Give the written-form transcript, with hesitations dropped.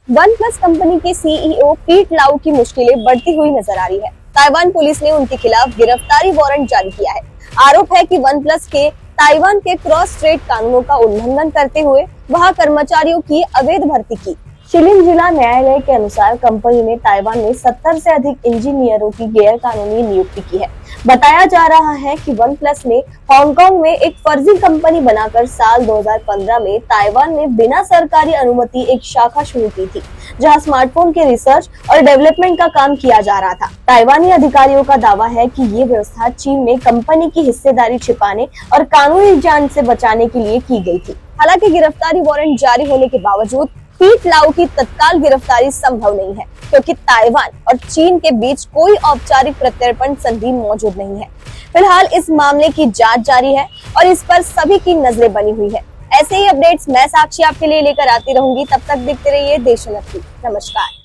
One plus company के CEO पीट लाउ की मुश्किलें बढ़ती हुई नजर आ रही है। ताइवान पुलिस ने उनके खिलाफ गिरफ्तारी वारंट जारी किया है। आरोप है कि वन प्लस के ताइवान के क्रॉस ट्रेड कानूनों का उल्लंघन करते हुए वहां कर्मचारियों की अवैध भर्ती की। शिलिंग जिला न्यायालय के अनुसार कंपनी ने ताइवान में 70 से अधिक इंजीनियरों की गैर कानूनी नियुक्ति की है। बताया जा रहा है कि वन प्लस ने हांगकांग में एक फर्जी कंपनी बनाकर साल 2015 में ताइवान में बिना सरकारी अनुमति एक शाखा शुरू की थी, जहां स्मार्टफोन के रिसर्च और डेवलपमेंट का काम किया जा रहा था। ताइवानी अधिकारियों का दावा है कि ये व्यवस्था चीन में कंपनी की हिस्सेदारी छिपाने और कानूनी जांच से बचाने के लिए की गई थी। हालांकि गिरफ्तारी वारंट जारी होने के बावजूद पीट लाउ की तत्काल गिरफ्तारी संभव नहीं है, क्योंकि ताइवान और चीन के बीच कोई औपचारिक प्रत्यर्पण संधि मौजूद नहीं है। फिलहाल इस मामले की जांच जारी है और इस पर सभी की नजरें बनी हुई है। ऐसे ही अपडेट्स मैं साक्षी आपके लिए लेकर आती रहूंगी। तब तक देखते रहिए देशोन्नति। नमस्कार।